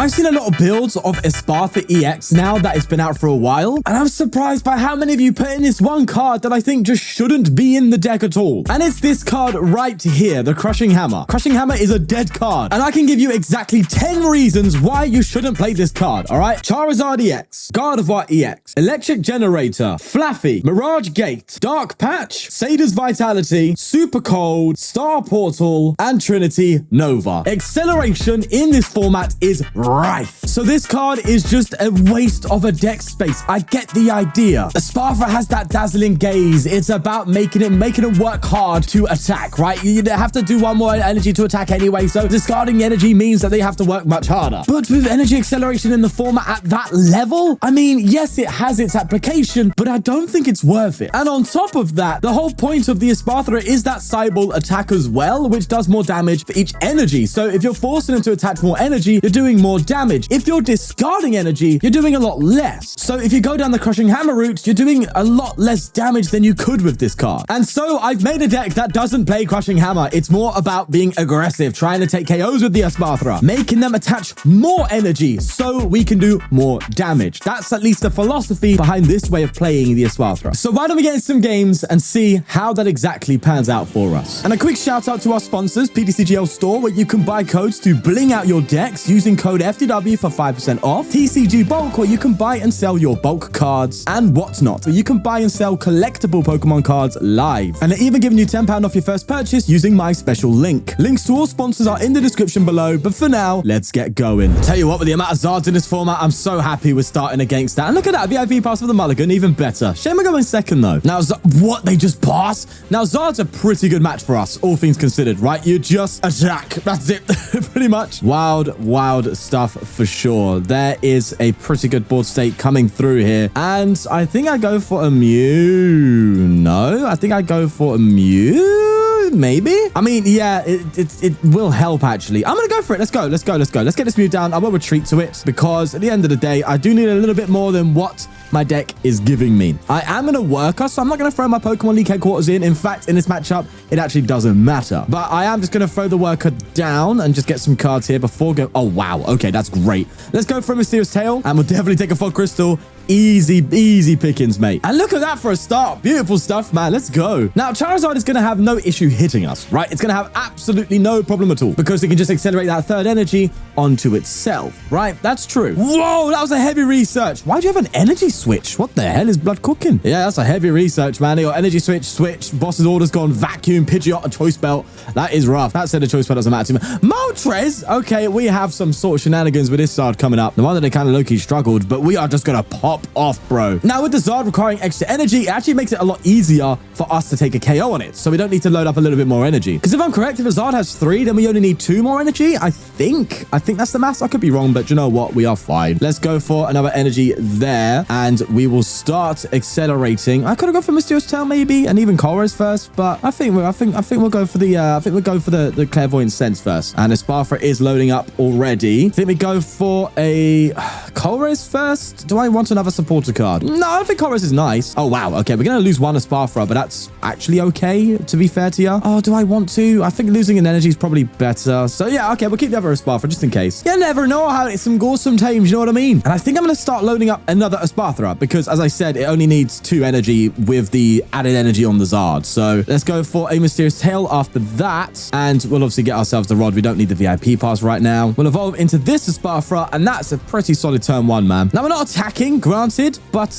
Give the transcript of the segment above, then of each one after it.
I've seen a lot of builds of Espathra EX now that it's been out for a while, and I'm surprised by how many of you put in this one card that I think just shouldn't be in the deck at all. And it's this card right here, the Crushing Hammer. Crushing Hammer is a dead card, and I can give you exactly 10 reasons why you shouldn't play this card, all right? Charizard EX, Gardevoir EX, Electric Generator, Flaffy, Mirage Gate, Dark Patch, Sada's Vitality, Super Cold, Star Portal, and Trinity Nova. Acceleration in this format is rife. So this card is just a waste of a deck space. I get the idea. Espathra has that dazzling gaze. It's about making it work hard to attack, right? You have to do one more energy to attack anyway, so discarding energy means that they have to work much harder. But with energy acceleration in the format at that level, I mean, yes, it has its application, but I don't think it's worth it. And on top of that, the whole point of the Espathra is that Cyborg attack as well, which does more damage for each energy. So if you're forcing them to attach more energy, you're doing more damage. If you're discarding energy, you're doing a lot less. So if you go down the Crushing Hammer route, you're doing a lot less damage than you could with this card. And so I've made a deck that doesn't play Crushing Hammer. It's more about being aggressive, trying to take KOs with the Espathra, making them attach more energy so we can do more damage. That's at least the philosophy behind this way of playing the Espathra. So why don't we get in some games and see how that exactly pans out for us. And a quick shout out to our sponsors, ptcgl store, where you can buy codes to bling out your decks using code FTW for 5% off. TCG Bulk, where you can buy and sell your bulk cards, and whatnot, where you can buy and sell collectible Pokemon cards live. And they're even giving you £10 off your first purchase using my special link. Links to all sponsors are in the description below, but for now, let's get going. Tell you what, with the amount of Zards in this format, I'm so happy we're starting against that. And look at that, VIP pass for the Mulligan, even better. Shame we're going second though. Now, what, they just pass? Now, Zard's a pretty good match for us, all things considered, right? You just attack. That's it, pretty much. Wild stuff for sure. There is a pretty good board state coming through here. And I think I go for a Mew. No, I think I go for a Mew. Maybe. I mean, yeah, it will help actually. I'm gonna go for it. Let's go. Let's get this Mew down. I will retreat to it because at the end of the day, I do need a little bit more than what my deck is giving me. I am going to work us, so I'm not going to throw my Pokemon League headquarters in. In fact, in this matchup, it actually doesn't matter. But I am just going to throw the worker down and just get some cards here before go. Oh, wow. Okay, that's great. Let's go for a Mysterious Tail, and we'll definitely take a Fog Crystal. Easy pickings, mate. And look at that for a start. Beautiful stuff, man. Let's go. Now, Charizard is going to have no issue hitting us, right? It's going to have absolutely no problem at all because it can just accelerate that third energy onto itself, right? That's true. Whoa, that was a heavy research. Why do you have an energy switch? What the hell is blood cooking? Yeah, that's a heavy research, man. They got energy switch, boss's orders gone, vacuum, Pidgeot, and choice belt. That is rough. That said, the choice belt doesn't matter to me. Moltres. Okay, we have some sort of shenanigans with this Zard coming up. No wonder they kind of low-key struggled, but we are just going to pop off, bro. Now, with the Zard requiring extra energy, it actually makes it a lot easier for us to take a KO on it, so we don't need to load up a little bit more energy. Because if I'm correct, if a Zard has 3, then we only need 2 more energy, I think that's the maths. I could be wrong, but you know what? We are fine. Let's go for another energy there, and we will start accelerating. I could have gone for Mysterious Tail maybe, and even Colress first, but I think we'll go for the Clairvoyant Sense first. And Espathra is loading up already. I think we go for a Colress first. Do I want another supporter card? No, I think Colress is nice. Oh, wow. Okay, we're going to lose one Espathra, but that's actually okay, to be fair to you. Oh, do I want to? I think losing an energy is probably better. So, yeah, okay, we'll keep the other Espathra just in case. You never know how it's some gore sometimes, you know what I mean? And I think I'm going to start loading up another Espathra because, as I said, it only needs 2 energy with the added energy on the Zard. So, let's go for a Mysterious Tail after that, and we'll obviously get ourselves the Rod. We don't need the VIP pass right now. We'll evolve into this Espathra, and that's a pretty solid turn 1, man. Now, we're not attacking, granted, but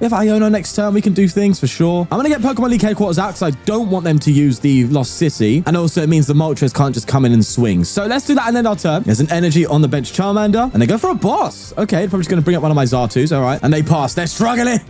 if Iono next turn, we can do things for sure. I'm going to get Pokemon League headquarters out because I don't want them to use the Lost City. And also, it means the Moltres can't just come in and swing. So let's do that and end our turn. There's an energy on the bench Charmander. And they go for a boss. Okay, they're probably just going to bring up one of my Zartus. All right. And they pass. They're struggling.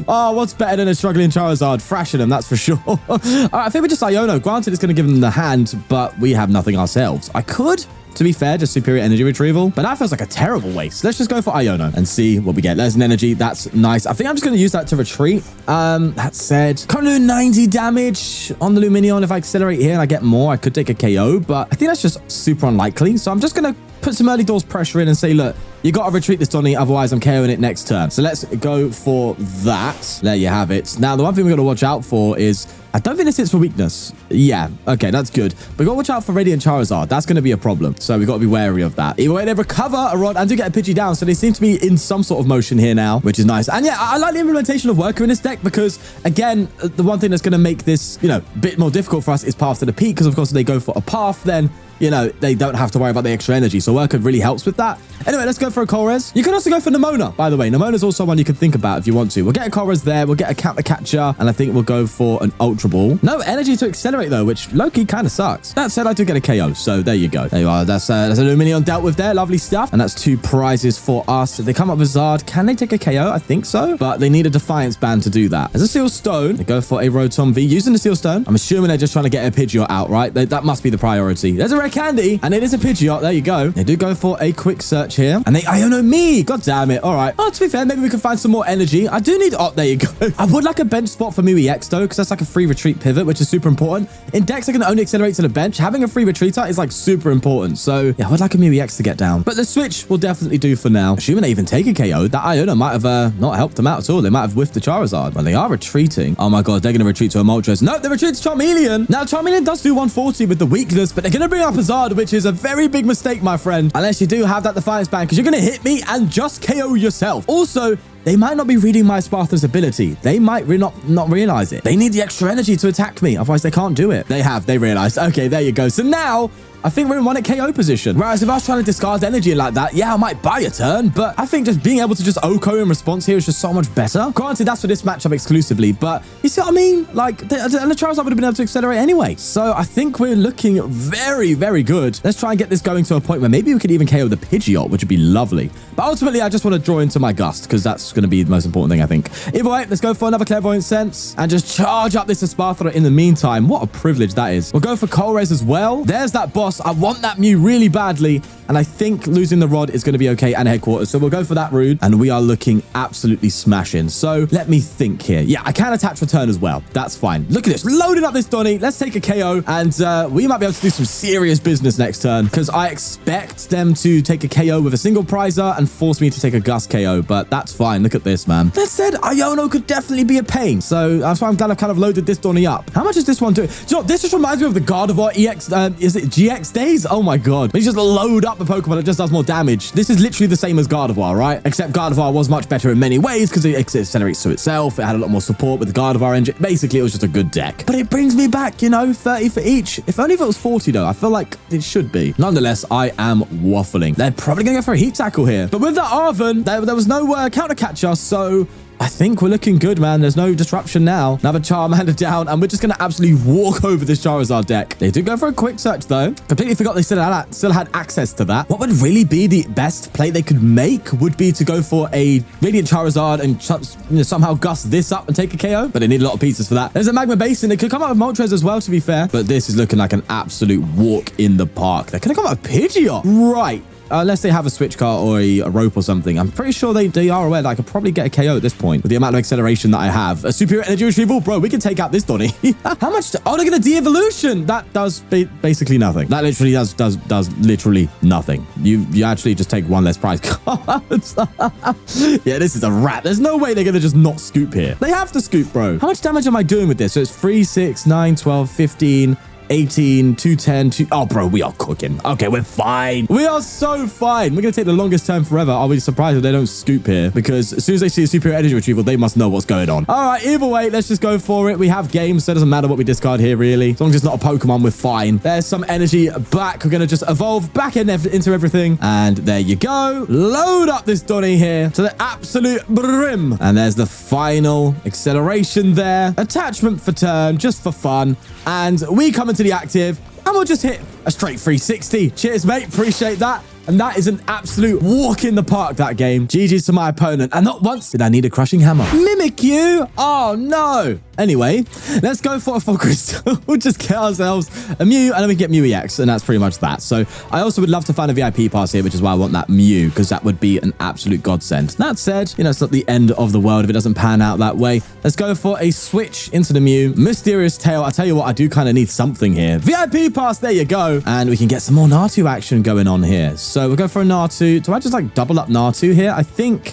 Oh, what's better than a struggling Charizard? Thrashing them, that's for sure. All right, I think we just Iono. Granted, it's going to give them the hand, but we have nothing ourselves. I could... To be fair, just superior energy retrieval, but that feels like a terrible waste. Let's just go for Iono and see what we get. There's an energy. That's nice. I think I'm just going to use that to retreat. That said, can't do 90 damage on the Lumineon. If I accelerate here and I get more, I could take a KO, but I think that's just super unlikely. So I'm just going to put some early doors pressure in and say, look, You got to retreat this Donny, otherwise I'm KOing it next turn. So let's go for that. There you have it. Now, the one thing we're going to watch out for is... I don't think this hits for weakness. Yeah, okay, that's good. But got to watch out for Radiant Charizard. That's going to be a problem. So we've got to be wary of that. Either way, they recover a rod and do get a Pidgey down. So they seem to be in some sort of motion here now, which is nice. And yeah, I like the implementation of Worker in this deck because, again, the one thing that's going to make this, you know, a bit more difficult for us is Path to the Peak. Because, of course, if they go for a Path, then... you know, they don't have to worry about the extra energy. So Worker really helps with that. Anyway, let's go for a Colress. You can also go for Nemona, by the way. Nemona's also one you can think about if you want to. We'll get a Colress there. We'll get a Counter Catcher. And I think we'll go for an Ultra Ball. No energy to accelerate, though, which low-key kind of sucks. That said, I do get a KO. So there you go. There you are. That's a Luminion dealt with there. Lovely stuff. And that's 2 prizes for us. If they come up with Zard, can they take a KO? I think so. But they need a Defiance Band to do that. There's a Seal Stone. They go for a Rotom V. Using the Seal Stone, I'm assuming they're just trying to get a Pidgeot out, right? That must be the priority. There's a Rare Candy. And it is a Pidgeot. There you go. They do go for a quick search here. And they Iono me. God damn it. All right. Oh, to be fair, maybe we can find some more energy. I do need... oh, there you go. I would like a bench spot for Mew EX, though, because that's like a free retreat pivot, which is super important. In decks that can only accelerate to the bench, having a free retreater is like super important. So, yeah, I would like a Mew EX to get down. But the switch will definitely do for now. Assuming they even take a KO, that Iono might have not helped them out at all. They might have whiffed the Charizard. Well, they are retreating. Oh, my God. They're going to retreat to a Moltres. No, they retreat to Charmeleon. Now, Charmeleon does do 140 with the weakness, but they're going to bring up a Zard, which is a very big mistake, my friend. Unless you do have that Defiance Band, because you're going to hit me and just KO yourself. Also, they might not be reading my Espathra's ability. They might not realize it. They need the extra energy to attack me. Otherwise, they can't do it. They realized. Okay, there you go. So now... I think we're in 1 KO position. Whereas if I was trying to discard energy like that, yeah, I might buy a turn, but I think just being able to just OHKO in response here is just so much better. Granted, that's for this matchup exclusively, but you see what I mean? Like, the Charizard would have been able to accelerate anyway. So I think we're looking very, very good. Let's try and get this going to a point where maybe we could even KO the Pidgeot, which would be lovely. But ultimately, I just want to draw into my Gust, because that's going to be the most important thing, I think. Either way, let's go for another Clairvoyant Sense and just charge up this Espathra in the meantime. What a privilege that is. We'll go for Colress as well. There's that boss. I want that Mew really badly, and I think losing the rod is going to be okay, and headquarters. So we'll go for that route, and we are looking absolutely smashing. So let me think here. Yeah, I can attach return as well. That's fine. Look at this. Loading up this Donny. Let's take a KO, and we might be able to do some serious business next turn, because I expect them to take a KO with a single prizer and force me to take a Gust KO, but that's fine. Look at this, man. That said, Iono could definitely be a pain, so that's why I'm glad I've kind of loaded this Donny up. How much is this one doing? Do you know, this just reminds me of the Gardevoir EX, is it GX days? Oh my God. We just load up the Pokemon that just does more damage. This is literally the same as Gardevoir, right? Except Gardevoir was much better in many ways because it accelerates to itself. It had a lot more support with the Gardevoir engine. Basically, it was just a good deck. But it brings me back, you know, 30 for each. If only if it was 40, though. I feel like it should be. Nonetheless, I am waffling. They're probably going to go for a Heat Tackle here. But with that Arven, there was no Counter Catcher, so... I think we're looking good, man. There's no disruption now. Another Charmander down, and we're just going to absolutely walk over this Charizard deck. They do go for a quick search, though. Completely forgot they still had access to that. What would really be the best play they could make would be to go for a Radiant Charizard and somehow gust this up and take a KO, but they need a lot of pieces for that. There's a Magma Basin. They could come out with Moltres as well, to be fair, but this is looking like an absolute walk in the park. They're going to come out with Pidgeot. Right. Unless they have a switch car or a rope or something. I'm pretty sure they are aware that I could probably get a KO at this point with the amount of acceleration that I have. A superior energy retrieval. Bro, we can take out this Donny. How much? Oh, they're going to de-evolution. That does basically nothing. That literally does literally nothing. You actually just take one less prize. Yeah, this is a wrap. There's no way they're going to just not scoop here. They have to scoop, bro. How much damage am I doing with this? So it's 3, 6, 9, 12, 15... 18, 210, oh, bro, we are cooking. Okay, we're fine. We are so fine. We're going to take the longest turn forever. I'll be surprised if they don't scoop here because as soon as they see a superior energy retrieval, they must know what's going on. All right, either way, let's just go for it. We have games, so it doesn't matter what we discard here, really. As long as it's not a Pokemon, we're fine. There's some energy back. We're going to just evolve back into everything. And there you go. Load up this Donny here to the absolute brim. And there's the final acceleration there. Attachment for turn, just for fun. And we come into the active and we'll just hit a straight 360. Cheers, mate. Appreciate that. And that is an absolute walk in the park, that game. GG's to my opponent. And not once did I need a crushing hammer. Mimikyu? Oh, no. Anyway, let's go for a Fog Crystal. We'll just get ourselves a Mew, and then we get Mew EX, and that's pretty much that. So I also would love to find a VIP pass here, which is why I want that Mew, because that would be an absolute godsend. That said, you know, it's not the end of the world if it doesn't pan out that way. Let's go for a switch into the Mew. Mysterious Tail. I tell you what, I do kind of need something here. VIP pass, there you go. And we can get some more Natu action going on here. So So we'll go for a Natu. Do I just like double up Natu here? I think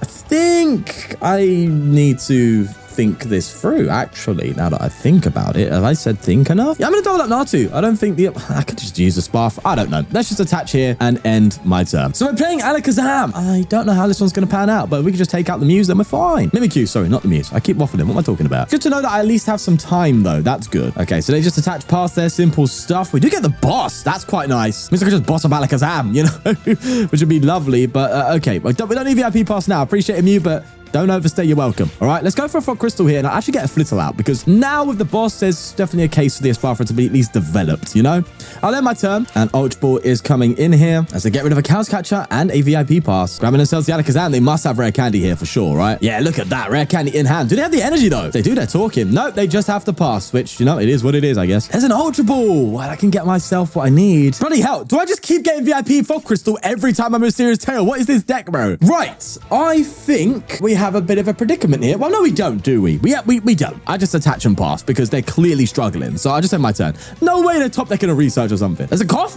I need to think this through, actually, now that I think about it. Have I said think enough? Yeah, I'm gonna double up Natu. I don't think I could just use a Espathra. I don't know. Let's just attach here and end my turn. So we're playing Alakazam. I don't know how this one's gonna pan out, but we can just take out the Mews, then we're fine. Mimikyu, sorry, not the Mews. I keep waffling. What am I talking about? Good to know that I at least have some time, though. That's good. Okay, so they just attach past their simple stuff. We do get the boss. That's quite nice. Means I can just boss up Alakazam, you know, which would be lovely. But okay, we don't need VIP pass now. Appreciate it, Mew, but don't overstay your welcome. All right, let's go for a Fog Crystal here and I'll actually get a Flittle out because now with the boss, there's definitely a case for the Espathra to be at least developed, you know? I'll end my turn and Ultra Ball is coming in here as they get rid of a Cow's Catcher and a VIP pass. Grabbing themselves the Alakazam, they must have rare candy here for sure, right? Yeah, look at that, rare candy in hand. Do they have the energy though? If they do, they're talking. Nope, they just have to pass, which, you know, it is what it is, I guess. There's an Ultra Ball. Well, I can get myself what I need. Bloody hell, do I just keep getting VIP Fog Crystal every time I'm a Mysterious Tail? What is this deck, bro? Right, I think we have a bit of a predicament here. Well, no, we don't, do we? We don't. I just attach and pass because they're clearly struggling. So I just end my turn. No way they're top decking a research or something. There's a cough.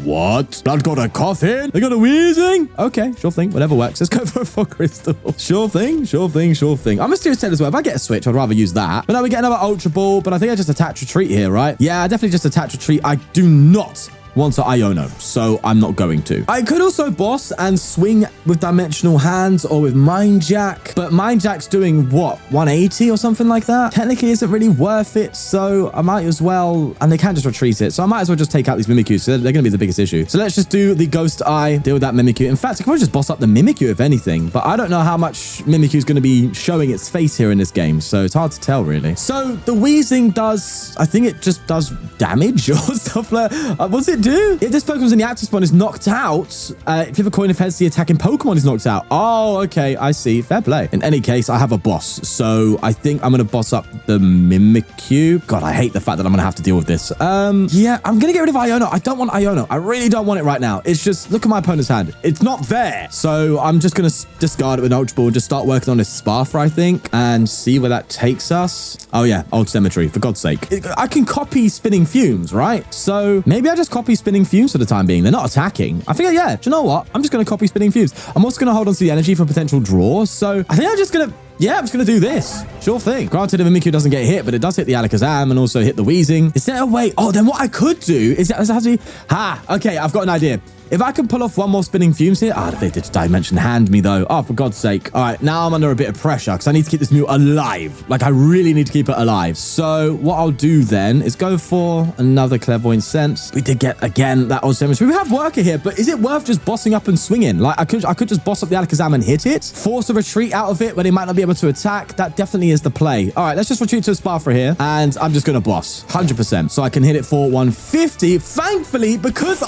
What? Blood got a coughing? They got a wheezing? Okay, sure thing. Whatever works. Let's go for a Fog Crystal. Sure thing. Sure thing. Sure thing. I'm a Mysterious Tail as well. If I get a Switch, I'd rather use that. But now we get another Ultra Ball. But I think I just attach Retreat here, right? Yeah, I definitely just attach Retreat. I do not want to Iono, so I'm not going to. I could also boss and swing with Dimensional Hands or with Mind Jack, but Mind Jack's doing what, 180 or something like that? Technically isn't really worth it, so I might as well, and they can just retreat it, so I might as well just take out these Mimikyus, so they're going to be the biggest issue. So let's just do the Ghost Eye, deal with that Mimikyu. In fact, I could probably just boss up the Mimikyu if anything, but I don't know how much Mimikyu is going to be showing its face here in this game, so it's hard to tell really. So the Wheezing does, I think it just does damage or stuff like that. What's it do? If this Pokemon's in the active spawn is knocked out, if you have a coin of heads, the attacking Pokemon is knocked out. Oh, okay, I see. Fair play. In any case, I have a boss, so I think I'm going to boss up the Mimikyu. God, I hate the fact that I'm going to have to deal with this. Yeah, I'm going to get rid of Iono. I don't want Iono. I really don't want it right now. It's just, look at my opponent's hand. It's not there. So I'm just going to discard it with Ultra Ball and just start working on this Espathra, I think, and see where that takes us. Oh, yeah, Old Cemetery, for God's sake. I can copy Spinning Fumes, right? So maybe I just copy Spinning Fumes for the time being. They're not attacking. I think, yeah, do you know what? I'm just going to copy Spinning Fumes. I'm also going to hold on to the energy for potential draw. So I think I'm just going to, yeah, I'm just going to do this. Sure thing. Granted, the Mimikyu doesn't get hit, but it does hit the Alakazam and also hit the Wheezing. Is there a way? Oh, then what I could do is that have to, okay, I've got an idea. If I can pull off one more Spinning Fumes here. They did Dimension Hand me though. Oh, for God's sake. All right, now I'm under a bit of pressure because I need to keep this Mew alive. Like I really need to keep it alive. So what I'll do then is go for another Clairvoyant Sense. We did get, again, that Old Cemetery. We have Worker here, but is it worth just bossing up and swinging? Like I could just boss up the Alakazam and hit it. Force a retreat out of it where they might not be able to attack. That definitely is the play. All right, let's just retreat to Espathra here. And I'm just going to boss 100%. So I can hit it for 150. Thankfully, because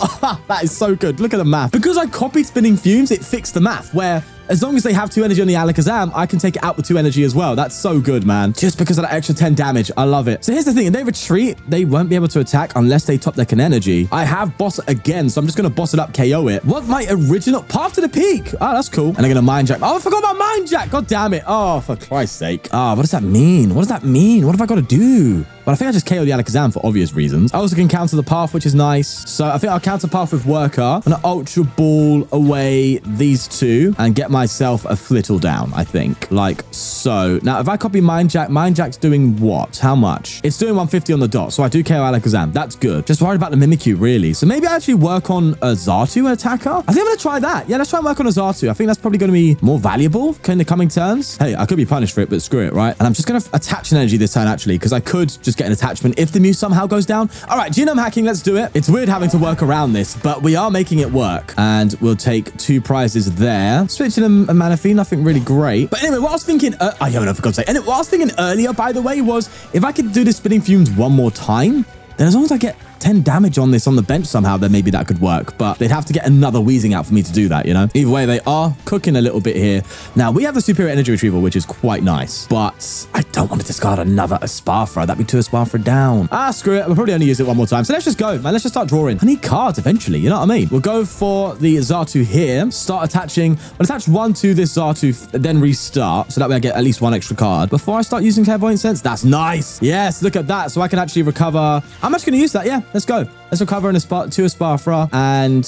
that is so good. Look at the math. Because I copied Spinning Fumes, it fixed the math where as long as they have 2 energy on the Alakazam, I can take it out with 2 energy as well. That's so good, man. Just because of that extra 10 damage. I love it. So here's the thing. If they retreat, they won't be able to attack unless they top deck an energy. I have boss it again, so I'm just going to boss it up, KO it. What my original path to the peak? Oh, that's cool. And I'm going to Mind Jack. Oh, I forgot about Mind Jack. God damn it. Oh, for Christ's sake. Oh, what does that mean? What does that mean? What have I got to do? But I think I just KO the Alakazam for obvious reasons. I also can counter the path, which is nice. So I think I'll counter path with Worker. I'm going to Ultra Ball away these 2 and get myself a Flittle down, I think. Like so. Now, if I copy Mind Jack's doing what? How much? It's doing 150 on the dot. So I do KO Alakazam. That's good. Just worried about the Mimikyu, really. So maybe I actually work on a Xatu attacker. I think I'm going to try that. Yeah, let's try and work on a Xatu. I think that's probably going to be more valuable in the coming turns. Hey, I could be punished for it, but screw it, right? And I'm just going to attach an energy this turn, actually, because I could just get an attachment if the Mew somehow goes down. All right, genome hacking, let's do it. It's weird having to work around this, but we are making it work. And we'll take 2 prizes there. Switching a Manaphy, nothing really great. But anyway, what I was thinking, Iono, for God's sake. And what I was thinking earlier, by the way, was if I could do this Spinning Fumes one more time, then as long as I get 10 damage on this on the bench somehow, then maybe that could work. But they'd have to get another Wheezing out for me to do that, you know? Either way, they are cooking a little bit here. Now, we have the Superior Energy Retrieval, which is quite nice. But I don't want to discard another Espathra. That'd be 2 Espathra down. Screw it. We'll probably only use it one more time. So let's just go, man. Let's just start drawing. I need cards eventually, you know what I mean? We'll go for the Xatu here. Start attaching. We'll attach 1 to this Xatu, then restart. So that way I get at least 1 extra card. Before I start using Clairvoyant Sense, that's nice. Yes, look at that. So I can actually recover. I'm actually going to use that. Yeah, let's go. Let's recover two Espathra, and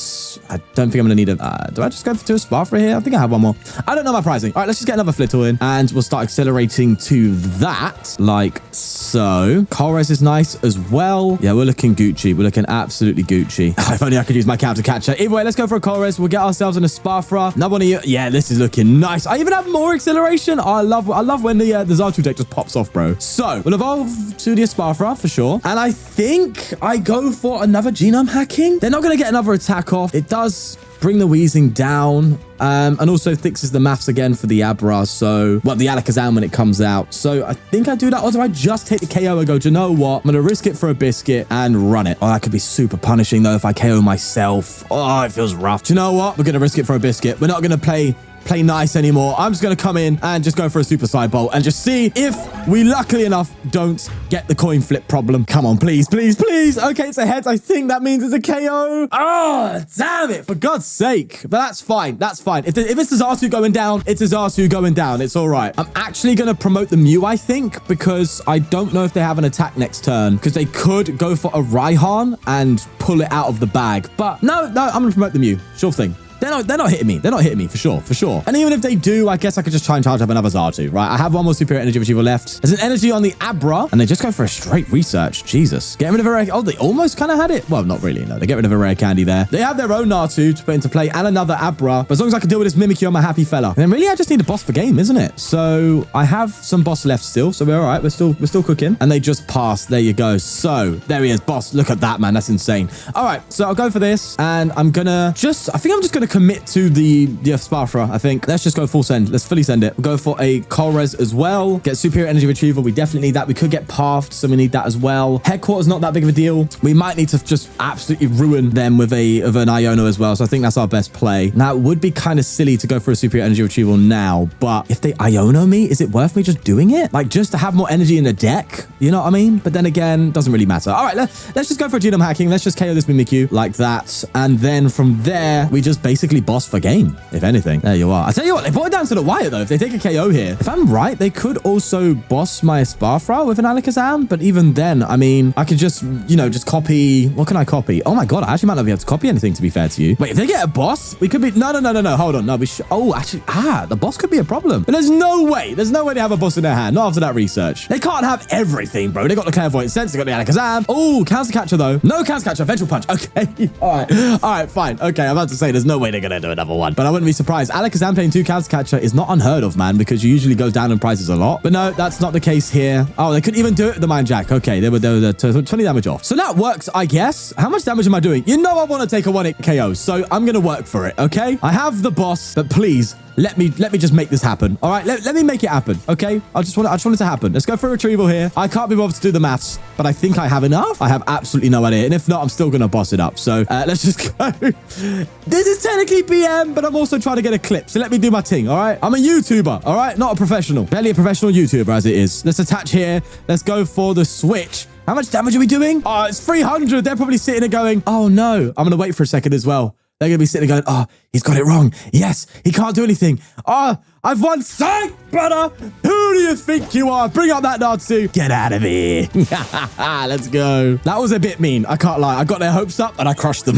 I don't think I'm going to need a... do I just go for 2 Espathra here? I think I have one more. I don't know my pricing. All right, let's just get another Flittle in, and we'll start accelerating to that, like so. Colress is nice as well. Yeah, we're looking Gucci. We're looking absolutely Gucci. If only I could use my counter catcher. Either way, let's go for a Colress. We'll get ourselves an Espathra. Another one of you. Yeah, this is looking nice. I even have more acceleration. Oh, I love when the Xatu deck just pops off, bro. So we'll evolve to the Espathra for sure. And I think I go for another genome hacking. They're not going to get another attack off. It does bring the wheezing down, and also fixes the maths again for the Abra. So, well, the Alakazam when it comes out. So I think I do that. Or do I just take the KO and go, do you know what? I'm going to risk it for a biscuit and run it. Oh, that could be super punishing though if I KO myself. Oh, it feels rough. Do you know what? We're going to risk it for a biscuit. We're not going to play nice anymore. I'm just going to come in and just go for a super side bolt and just see if we luckily enough don't get the coin flip problem. Come on, please, please, please. Okay, it's a heads. I think that means it's a KO. Oh, damn it. For God's sake. But that's fine. That's fine. If it's a Xatu going down, it's a Xatu going down. It's all right. I'm actually going to promote the Mew, I think, because I don't know if they have an attack next turn, because they could go for a Raihan and pull it out of the bag. But no, I'm going to promote the Mew. Sure thing. They're not hitting me. They're not hitting me for sure, for sure. And even if they do, I guess I could just try and charge up another Xatu, right? I have one more superior energy retrieval left. There's an energy on the Abra, and they just go for a straight research. Jesus. Get rid of a rare... Oh, they almost kind of had it. Well, not really, no. They get rid of a rare candy there. They have their own Natu to put into play and another Abra. But as long as I can deal with this Mimikyu, I'm a happy fella. And then really, I just need a boss for game, isn't it? So I have some boss left still. So we're all right. We're still cooking. And they just passed. There you go. So there he is, boss. Look at that, man. That's insane. All right. So I'll go for this, and I'm gonna just... I think I'm just gonna commit to the Espathra, I think. Let's just go full send. Let's fully send it. We'll go for a Colress as well. Get superior energy retrieval. We definitely need that. We could get pathed, so we need that as well. Headquarters, not that big of a deal. We might need to just absolutely ruin them with an Iono as well. So I think that's our best play. Now, it would be kind of silly to go for a superior energy retrieval now, but if they Iono me, is it worth me just doing it? Like, just to have more energy in the deck? You know what I mean? But then again, doesn't really matter. All right, let's just go for a genome hacking. Let's just KO this Mimikyu like that. And then from there, we just basically boss for game. If anything. There you are. I tell you what, they brought it down to the wire though. If they take a KO here, if I'm right, they could also boss my Espathra with an Alakazam. But even then, I mean, I could just, just copy. What can I copy? Oh my God, I actually might not be able to copy anything, to be fair to you. Wait, if they get a boss, we could be... No. Hold on. No, oh, actually, the boss could be a problem. But there's no way they have a boss in their hand. Not after that research. They can't have everything, bro. They got the clairvoyant sense. They got the Alakazam. Oh, counter catcher though. No counter catcher. Vengeful punch. Okay. All right, fine. Okay, I'm about to say there's no way they're going to do another one. But I wouldn't be surprised. Alakazam playing 2 counter catcher is not unheard of, man, because you usually go down in prices a lot. But no, that's not the case here. Oh, they couldn't even do it with the Mind Jack. Okay, they were 20 damage off. So that works, I guess. How much damage am I doing? You know I want to take a 1-hit KO, so I'm going to work for it, okay? I have the boss, but please... Let me just make this happen. All right, let me make it happen. Okay, I just want it to happen. Let's go for a retrieval here. I can't be bothered to do the maths, but I think I have enough. I have absolutely no idea, and if not, I'm still gonna boss it up. So let's just go. This is technically PM, but I'm also trying to get a clip. So let me do my thing. All right, I'm a YouTuber. All right, not a professional, barely a professional YouTuber as it is. Let's attach here. Let's go for the switch. How much damage are we doing? Oh, it's 300. They're probably sitting there going, oh no. I'm gonna wait for a second as well. They're going to be sitting there going, oh, he's got it wrong. Yes, he can't do anything. Oh, I've won sight, brother. Who do you think you are? Bring up that Natu. Get out of here. Let's go. That was a bit mean. I can't lie. I got their hopes up and I crushed them.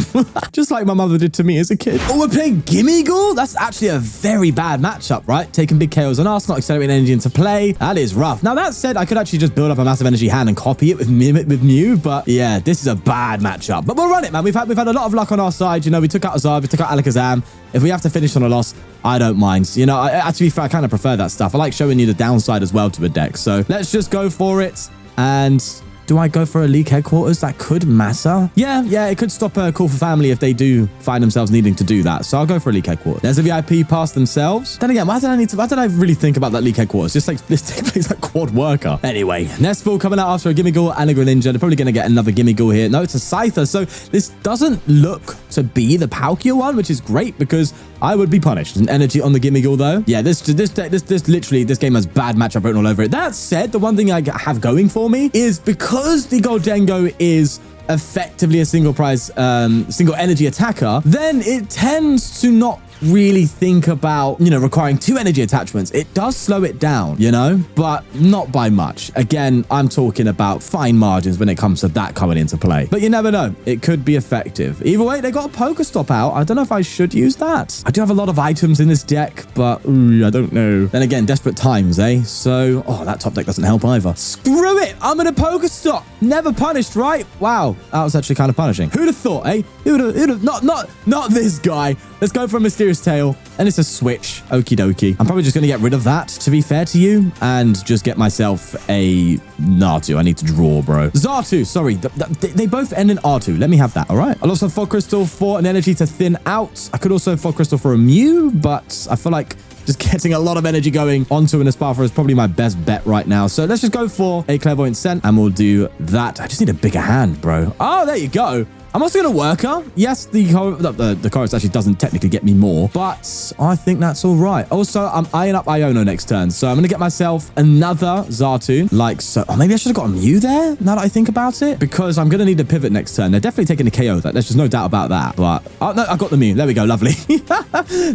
Just like my mother did to me as a kid. Oh, we're playing Gimmighoul? That's actually a very bad matchup, right? Taking big KOs on us, not accelerating energy into play. That is rough. Now, that said, I could actually just build up a massive energy hand and copy it with Mew, but yeah, this is a bad matchup. But we'll run it, man. We've had a lot of luck on our side. We took out Azar, we took out Alakazam. If we have to finish on a loss, I don't mind. To be fair, I kind of prefer that stuff. I like showing you the downside as well to a deck. So let's just go for it. And do I go for a League Headquarters? That could matter. Yeah, it could stop a call for family if they do find themselves needing to do that. So I'll go for a League Headquarters. There's a VIP pass themselves. Then again, why did I really think about that League Headquarters? Just like this takes place like quad worker. Anyway, Nestful coming out after a Gimmighoul and a Greninja. They're probably going to get another Gimmighoul here. No, it's a Scyther. So this doesn't look to be the Palkia one, which is great because I would be punished. An energy on the Gimmighoul though. Yeah, this game has bad matchup written all over it. That said, the one thing I have going for me is because the Goldengo is effectively a single energy attacker, then it tends to not really think about, you know, requiring 2 energy attachments. It does slow it down, you know, but not by much. Again, I'm talking about fine margins when it comes to that coming into play. But you never know. It could be effective. Either way, they got a Pokestop out. I don't know if I should use that. I do have a lot of items in this deck, but I don't know. Then again, desperate times, eh? So, oh, that top deck doesn't help either. Screw it. I'm in a Pokestop. Never punished, right? Wow. That was actually kind of punishing. Who'd have thought, eh? Who'd have, not this guy. Let's go for a Mysterious Tail. And it's a Switch. Okie dokie. I'm probably just going to get rid of that, to be fair to you, and just get myself a Natu. I need to draw, bro. Xatu, sorry. They both end in R2. Let me have that, all right? I'll also Fog Crystal for an energy to thin out. I could also Fog Crystal for a Mew, but I feel like just getting a lot of energy going onto an Espathra is probably my best bet right now. So let's just go for a Clairvoyant Scent, and we'll do that. I just need a bigger hand, bro. Oh, there you go. I'm also going to Worker. Yes, the Colress actually doesn't technically get me more, but I think that's all right. Also, I'm eyeing up Iono next turn, so I'm going to get myself another Xatu, like so. Oh, maybe I should have got a Mew there, now that I think about it, because I'm going to need a pivot next turn. They're definitely taking the KO. There's just no doubt about that, but oh, no, I got the Mew. There we go. Lovely.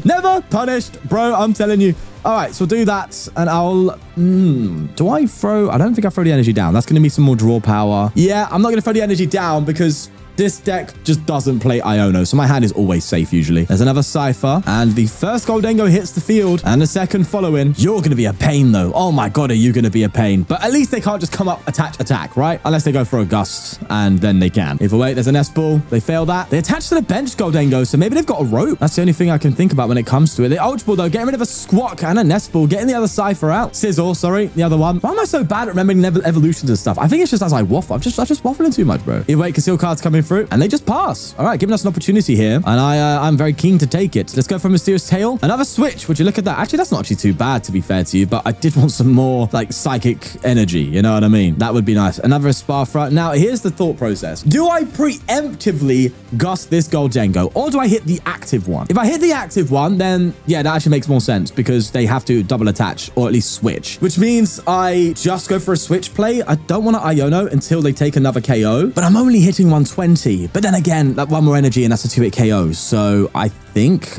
Never punished, bro. I'm telling you. All right, so we'll do that, and I'll... do I throw... I don't think I throw the energy down. That's going to be some more draw power. Yeah, I'm not going to throw the energy down because this deck just doesn't play Iono, so my hand is always safe usually. There's another Cypher, and the first Goldengo hits the field, and the second following. You're going to be a pain, though. Oh my god, are you going to be a pain? But at least they can't just come up, attack, right? Unless they go for a Gust, and then they can. Either way, there's an S-Ball. They fail that. They attach to the bench Goldengo, so maybe they've got a rope. That's the only thing I can think about when it comes to it. The Ultra Ball, though, getting rid of a Squawk and a Nest Ball, getting the other Cypher out. Sizzle, sorry, the other one. Why am I so bad at remembering evolutions and stuff? I think it's just as I waffle. I'm just waffling too much, bro. Either way, Conceal cards coming through, and they just pass. All right, giving us an opportunity here, and I'm very keen to take it. Let's go for a Mysterious Tail. Another Switch. Would you look at that? Actually, that's not actually too bad, to be fair to you, but I did want some more, like, psychic energy. You know what I mean? That would be nice. Another Espathra. Now, here's the thought process. Do I preemptively Gust this Goldengo, or do I hit the active one? If I hit the active one, then, yeah, that actually makes more sense, because they have to double attach, or at least switch, which means I just go for a Switch play. I don't want to Iono until they take another KO, but I'm only hitting 120. But then again, that one more energy and that's a 2-hit KO. So I think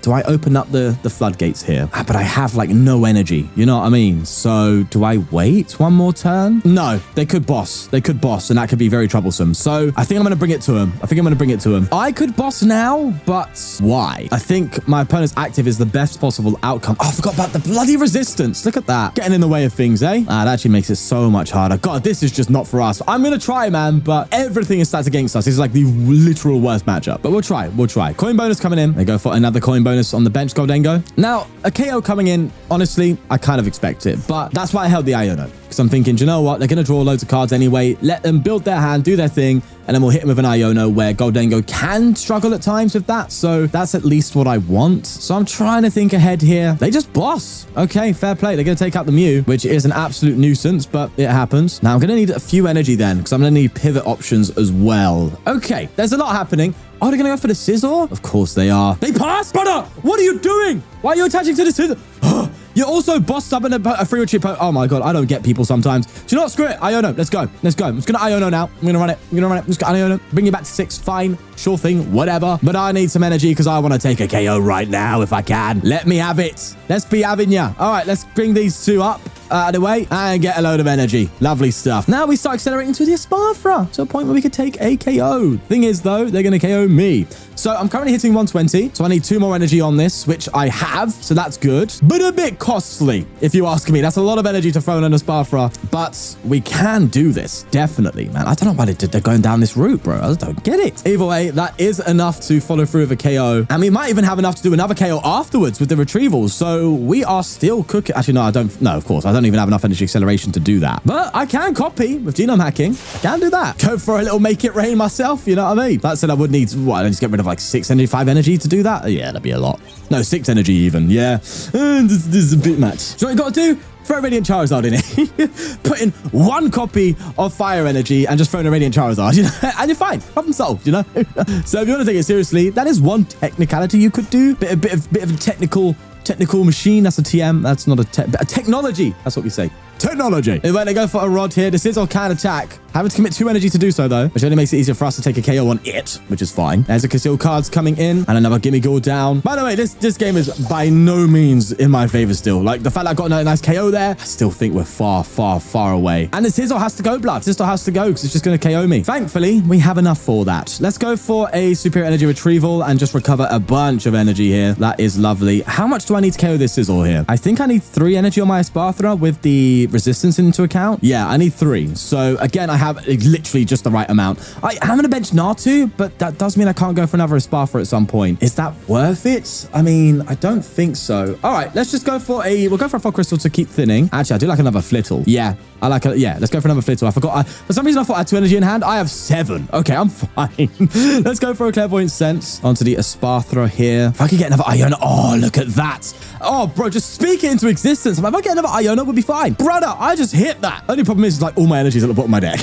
do I open up the floodgates here? But I have like no energy. You know what I mean? So do I wait one more turn? No, they could boss. They could boss, and that could be very troublesome. So I think I'm going to bring it to him. I could boss now, but why? I think my opponent's active is the best possible outcome. Oh, I forgot about the bloody resistance. Look at that. Getting in the way of things, eh? That actually makes it so much harder. God, this is just not for us. I'm going to try, man, but everything is stacked against us. This is like the literal worst matchup, but we'll try. Coin bonus coming in. They go for another coin bonus on the bench Goldengo. Now, a KO coming in, honestly, I kind of expect it, but that's why I held the Iono, because I'm thinking, do you know what? They're going to draw loads of cards anyway. Let them build their hand, do their thing, and then we'll hit him with an Iono where Goldengo can struggle at times with that. So that's at least what I want. So I'm trying to think ahead here. They just boss. Okay, fair play. They're going to take out the Mew, which is an absolute nuisance, but it happens. Now I'm going to need a few energy then, because I'm going to need pivot options as well. Okay, there's a lot happening. Oh, they're going to go for the Scissor? Of course they are. They pass? Brother, what are you doing? Why are you attaching to the Scissor? You're also bossed up in a free retreat. Oh my god, I don't get people sometimes. Do you know what? Screw it. Iono. Let's go. I'm just going to Iono now. I'm going to run it. Just got Iono. Bring you back to 6. Fine. Sure thing. Whatever. But I need some energy because I want to take a KO right now if I can. Let me have it. Let's be having ya. All right, let's bring these two up out of the way and get a load of energy. Lovely stuff. Now we start accelerating to the Espathra to a point where we could take a KO. Thing is, though, they're going to KO me. So I'm currently hitting 120. So I need 2 more energy on this, which I have. So that's good, but a bit costly, if you ask me. That's a lot of energy to throw in an Espathra, but we can do this. Definitely, man. I don't know why they're going down this route, bro. I just don't get it. Either way, that is enough to follow through with a KO. And we might even have enough to do another KO afterwards with the Retrieval. So we are still cooking. Actually, no, I don't. No, of course. I don't even have enough energy acceleration to do that. But I can copy with genome hacking. I can do that. Go for a little make it rain myself. You know what I mean? That said, I would need, what, I just get rid of like 6 energy, 5 energy to do that? Yeah, that'd be a lot. No, 6 energy even. Yeah. This is a bit much. So what you got to do? Throw a Radiant Charizard in it. Put in 1 copy of Fire Energy and just throw in a Radiant Charizard, you know? And you're fine. Problem solved, you know? So if you want to take it seriously, that is one technicality you could do. Bit of a technical machine. That's a TM. That's not a technology. That's what we say. Technology. When they go for a rod here, the Scissor can attack. Having to commit 2 energy to do so, though, which only makes it easier for us to take a KO on it, which is fine. There's a concealed cards coming in and another gimme ghoul down. By the way, this game is by no means in my favor still. Like, the fact that I got a nice KO there, I still think we're far, far, far away. And the Sizzle has to go, blood. Sizzle has to go because it's just going to KO me. Thankfully, we have enough for that. Let's go for a superior energy retrieval and just recover a bunch of energy here. That is lovely. How much do I need to KO this Sizzle here? I think I need 3 energy on my Espathra with the resistance into account. Yeah, I need 3. So again, I have literally just the right amount. I am going to bench Natu, but that does mean I can't go for another Espathra at some point. Is that worth it? I mean, I don't think so. All right, let's just go for we'll go for a Fog Crystal to keep thinning. Actually, I do like another Flittle. Yeah, I like it. Yeah, let's go for another Flittle. I forgot. For some reason, I thought I had 2 energy in hand. I have 7. Okay, I'm fine. Let's go for a Clairvoyant Sense onto the Espathra here. If I could get another Iono. Oh, look at that. Oh, bro, just speak it into existence. If I get another Iono, we'll be fine. Brother, I just hit that. Only problem is, like, all my energy is at the bottom of my deck.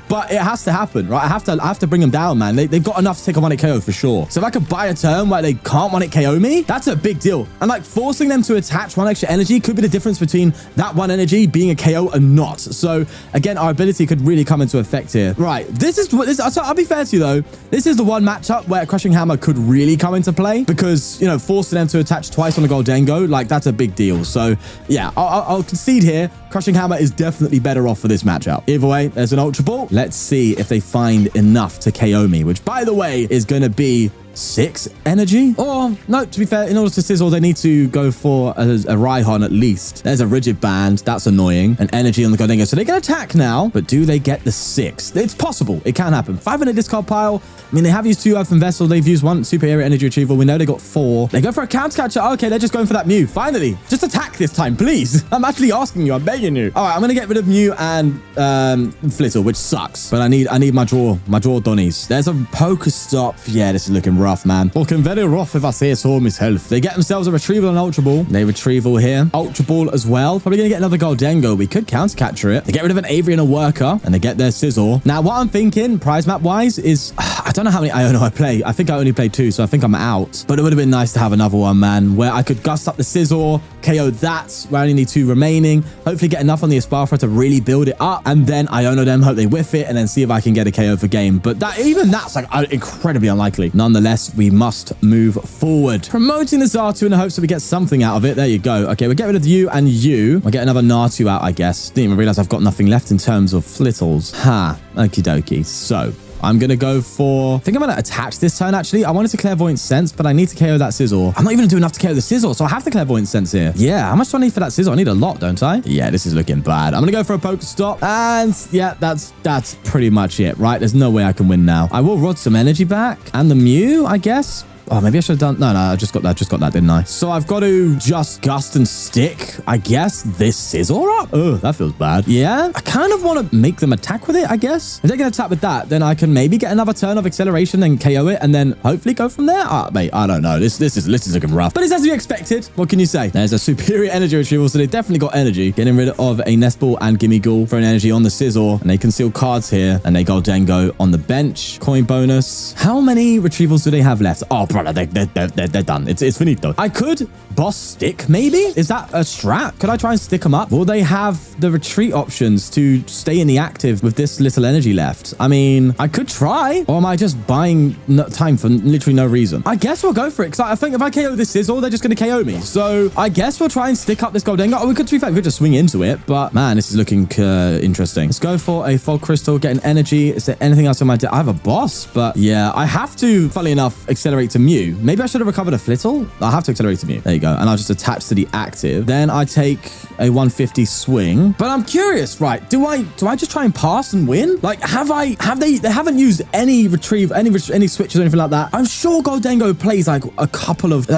But it has to happen, right? I have to bring them down, man. They've got enough to take a 1-hit KO for sure. So if I could buy a turn where they can't 1-hit KO me, that's a big deal. And like forcing them to attach 1 extra energy could be the difference between that 1 energy being a KO and not. So again, our ability could really come into effect here. Right. I'll be fair to you though. This is the one matchup where Crushing Hammer could really come into play because, you know, forcing them to attach twice on the Goldengo, like that's a big deal. So yeah, I'll concede here. Crushing Hammer is definitely better off for this matchup. Either way, there's an Ultra Ball. Let's see if they find enough to KO me, which by the way is going to be 6 energy. Or no, to be fair, in order to Sizzle, they need to go for a Rhyhorn at least. There's a Rigid Band. That's annoying. An energy on the Goldengo. So they can attack now, but do they get the 6? It's possible. It can happen. 5 in a discard pile. I mean, they have used 2 Earthen Vessel. They've used 1 superior energy retrieval. We know they got 4. They go for a counter catcher. Okay, they're just going for that Mew. Finally, just attack this time, please. I'm actually asking you. I'm begging you. All right, I'm going to get rid of Mew and Flittle, which sucks. But I need my draw Donnies. There's a Pokestop. Yeah, this is looking rough, man. Looking very rough if I say so myself. They get themselves a Retrieval and Ultra Ball. They Retrieval here. Ultra Ball as well. Probably going to get another Goldengo. We could counter catcher it. They get rid of an Avery and a Worker, and they get their Sizzle. Now, what I'm thinking, prize map wise, is I don't know how many Iono I play. I think I only played 2, so I think I'm out. But it would have been nice to have another one, man, where I could gust up the Sizzle, KO that, where I only need 2 remaining. Hopefully get enough on the Espathra to really build it up, and then Iono them, hope they whiff it, and then see if I can get a KO for game. But that's like incredibly unlikely. Nonetheless, we must move forward. Promoting the Xatu in the hopes that we get something out of it. There you go. Okay, we'll get rid of you and you. We'll get another Natu out, I guess. Didn't even realize I've got nothing left in terms of Flittles. Ha. Okie dokie. So I'm going to go for... I think I'm going to attach this turn, actually. I wanted to Clairvoyant Sense, but I need to KO that Sizzle. I'm not even going to do enough to KO the Sizzle, so I have to Clairvoyant Sense here. Yeah, how much do I need for that Sizzle? I need a lot, don't I? Yeah, this is looking bad. I'm going to go for a Pokestop. And yeah, that's pretty much it, right? There's no way I can win now. I will rod some energy back. And the Mew, I guess. Oh, maybe I should have done... No, I just got that, didn't I? So I've got to just gust and stick, I guess, this Sizzle up. Oh, that feels bad. Yeah, I kind of want to make them attack with it, I guess. If they're going to attack with that, then I can maybe get another turn of acceleration, then KO it, and then hopefully go from there. Mate, I don't know. This is looking rough. But it's as you expected. What can you say? There's a superior energy retrieval, so they definitely got energy. Getting rid of a Nest Ball and Gimme Ghoul for an energy on the Sizzle, and they conceal cards here, and they go Dengo on the bench. Coin bonus. How many retrievals do they have left? Oh, brother, they're done. It's finito. I could boss stick, maybe? Is that a strat? Could I try and stick them up? Will they have the retreat options to stay in the active with this little energy left? I mean, I could try. Or am I just buying time for literally no reason? I guess we'll go for it, because I think if I KO this Sizzle, they're just going to KO me. So I guess we'll try and stick up this Goldengo. Oh, to be fair, we could just swing into it. But man, this is looking interesting. Let's go for a Fog Crystal, get an energy. Is there anything else on my deck? I have a boss, but yeah, I have to, funnily enough, accelerate to Mew. Maybe I should have recovered a Flittle. I have to accelerate to Mew. There you go. And I'll just attach to the active. Then I take a 150 swing. But I'm curious, right? Do I just try and pass and win? Like, they haven't used any retrieve, any switches or anything like that. I'm sure Goldengo plays like a couple of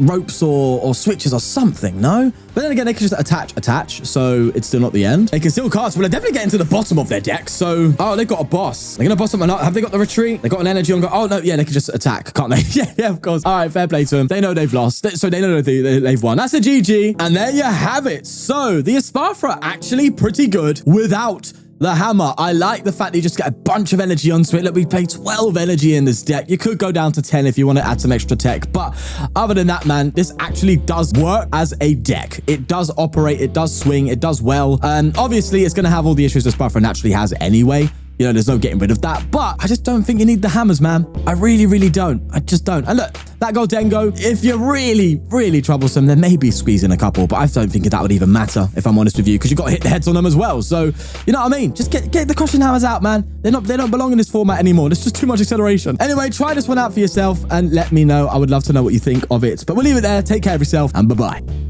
ropes or switches or something, no? But then again, they can just attach, so it's still not the end. They can still cast. Well, they're definitely getting to the bottom of their deck, so... Oh, they've got a boss. They're going to boss them or not? Have they got the retreat? They got an energy on... Oh, no, yeah, they can just attack, can't they? yeah, of course. All right, fair play to them. They know they've lost, so they know they've won. That's a GG, and there you have it. So, the Espathra actually pretty good without The hammer. I like the fact that you just get a bunch of energy onto it. Look, we play 12 energy in this deck. You could go down to 10 if you want to add some extra tech. But other than that, man, this actually does work as a deck. It does operate. It does swing. It does well. Obviously, it's going to have all the issues that Espathra naturally has anyway. You know, there's no getting rid of that. But I just don't think you need the hammers, man. I really, really don't. I just don't. And look, that Goldengo, if you're really, really troublesome, then maybe squeeze in a couple. But I don't think that would even matter, if I'm honest with you, because you've got to hit the heads on them as well. So, you know what I mean? Just get the crushing hammers out, man. They don't belong in this format anymore. There's just too much acceleration. Anyway, try this one out for yourself and let me know. I would love to know what you think of it. But we'll leave it there. Take care of yourself and bye-bye.